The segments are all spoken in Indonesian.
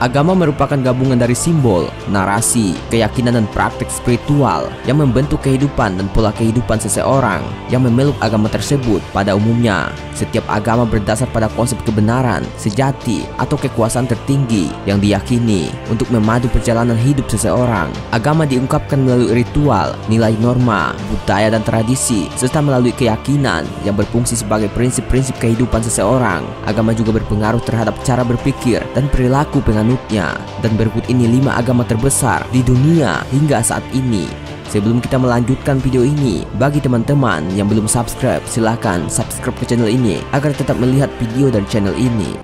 Agama merupakan gabungan dari simbol, narasi, keyakinan dan praktik spiritual yang membentuk kehidupan dan pola kehidupan seseorang yang memeluk agama tersebut. Pada umumnya, setiap agama berdasar pada konsep kebenaran, sejati, atau kekuasaan tertinggi yang diyakini untuk memadu perjalanan hidup seseorang. Agama diungkapkan melalui ritual, nilai norma, budaya dan tradisi, serta melalui keyakinan yang berfungsi sebagai prinsip-prinsip kehidupan seseorang. Agama juga berpengaruh terhadap cara berpikir dan perilaku penganutnya. Dan berikut ini 5 agama terbesar di dunia hingga saat ini. Sebelum kita melanjutkan video ini, bagi teman-teman yang belum subscribe, silahkan subscribe ke channel ini agar tetap melihat video dari channel ini.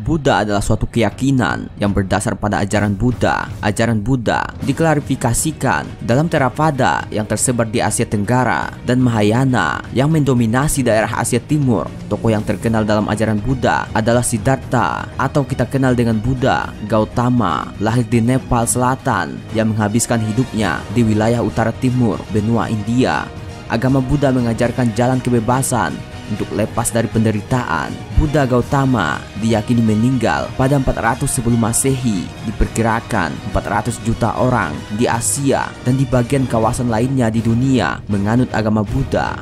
Buddha adalah suatu keyakinan yang berdasar pada ajaran Buddha. Ajaran Buddha diklarifikasikan dalam Theravada yang tersebar di Asia Tenggara dan Mahayana yang mendominasi daerah Asia Timur. Tokoh yang terkenal dalam ajaran Buddha adalah Siddhartha atau kita kenal dengan Buddha Gautama, lahir di Nepal Selatan yang menghabiskan hidupnya di wilayah utara timur benua India. Agama Buddha mengajarkan jalan kebebasan untuk lepas dari penderitaan. Buddha Gautama diyakini meninggal pada 400 sebelum Masehi. Diperkirakan 400 juta orang di Asia dan di bagian kawasan lainnya di dunia menganut agama Buddha.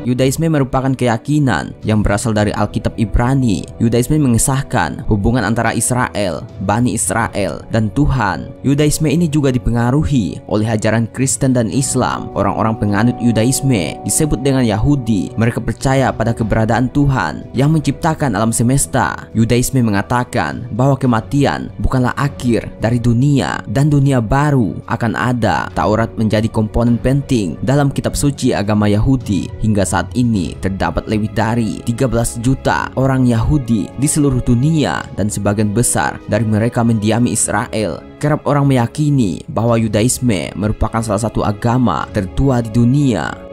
Yudaisme merupakan keyakinan yang berasal dari Alkitab Ibrani. Yudaisme mengesahkan hubungan antara Israel, Bani Israel, dan Tuhan. Yudaisme ini juga dipengaruhi oleh ajaran Kristen dan Islam. Orang-orang penganut Yudaisme disebut dengan Yahudi. Mereka percaya pada keberadaan Tuhan yang menciptakan alam semesta. Yudaisme mengatakan bahwa kematian bukanlah akhir dari dunia dan dunia baru akan ada. Taurat menjadi komponen penting dalam kitab suci agama Yahudi. Hingga saat ini terdapat lebih dari 13 juta orang Yahudi di seluruh dunia dan sebagian besar dari mereka mendiami Israel. Kerap orang meyakini bahwa Yudaisme merupakan salah satu agama tertua di dunia.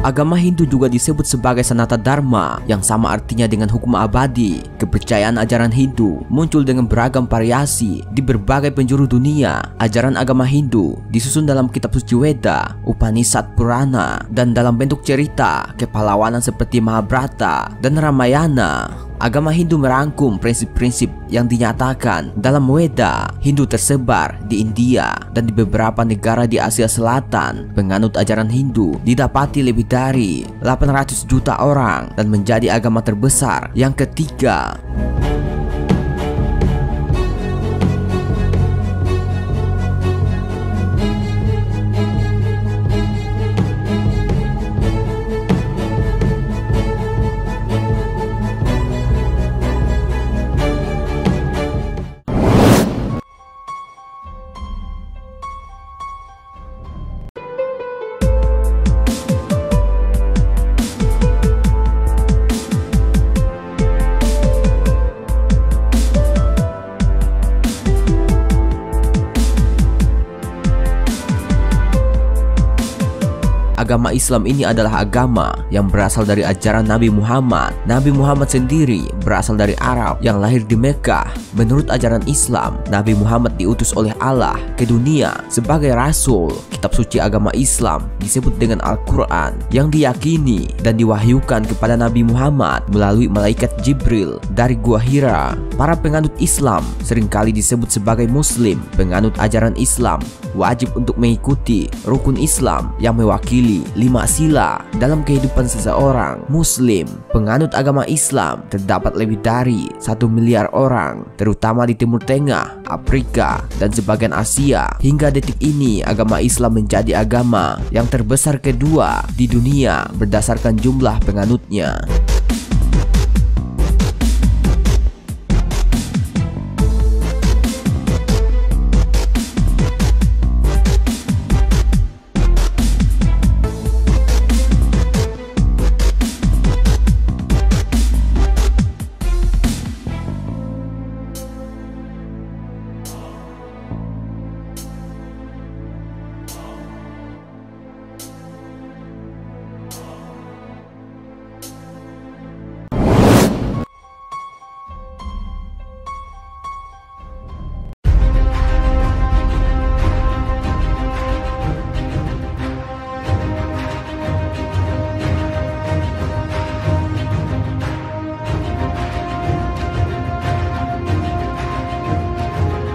Agama Hindu juga disebut sebagai Sanata Dharma yang sama artinya dengan hukum abadi. Kepercayaan ajaran Hindu muncul dengan beragam variasi di berbagai penjuru dunia. Ajaran agama Hindu disusun dalam kitab suci Weda, Upanishad, Purana, dan dalam bentuk cerita kepahlawanan seperti Mahabharata dan Ramayana. Agama Hindu merangkum prinsip-prinsip yang dinyatakan dalam Weda. Hindu tersebar di India dan di beberapa negara di Asia Selatan. Penganut ajaran Hindu didapati lebih dari 800 juta orang dan menjadi agama terbesar yang ketiga. agama Islam ini adalah agama yang berasal dari ajaran Nabi Muhammad. Nabi Muhammad sendiri berasal dari Arab yang lahir di Mekah. Menurut ajaran Islam, Nabi Muhammad diutus oleh Allah ke dunia sebagai rasul. Kitab suci agama Islam disebut dengan Al-Quran yang diyakini dan diwahyukan kepada Nabi Muhammad melalui malaikat Jibril dari Gua Hira. Para penganut Islam seringkali disebut sebagai Muslim. Penganut ajaran Islam wajib untuk mengikuti rukun Islam yang mewakili 5 sila dalam kehidupan seseorang Muslim. Penganut agama Islam terdapat lebih dari 1 miliar orang, terutama di Timur Tengah, Afrika, dan sebagian Asia. Hingga detik ini, agama Islam menjadi agama yang terbesar kedua di dunia berdasarkan jumlah penganutnya.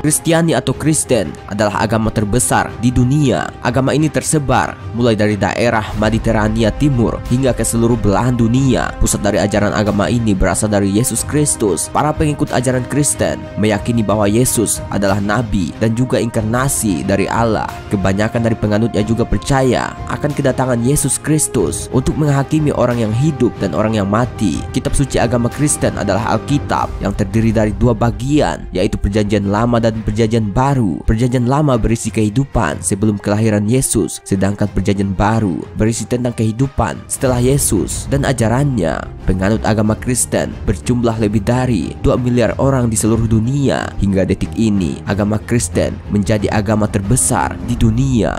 Kristiani atau Kristen adalah agama terbesar di dunia. Agama ini tersebar mulai dari daerah Mediterania Timur hingga ke seluruh belahan dunia. Pusat dari ajaran agama ini berasal dari Yesus Kristus. Para pengikut ajaran Kristen meyakini bahwa Yesus adalah nabi dan juga inkarnasi dari Allah. Kebanyakan dari penganutnya juga percaya akan kedatangan Yesus Kristus untuk menghakimi orang yang hidup dan orang yang mati. Kitab suci agama Kristen adalah Alkitab yang terdiri dari 2 bagian, yaitu Perjanjian Lama dan Perjanjian Baru. Perjanjian Lama berisi kehidupan sebelum kelahiran Yesus, sedangkan Perjanjian Baru berisi tentang kehidupan setelah Yesus dan ajarannya. Penganut agama Kristen berjumlah lebih dari 2 miliar orang di seluruh dunia. Hingga detik ini, agama Kristen menjadi agama terbesar di dunia.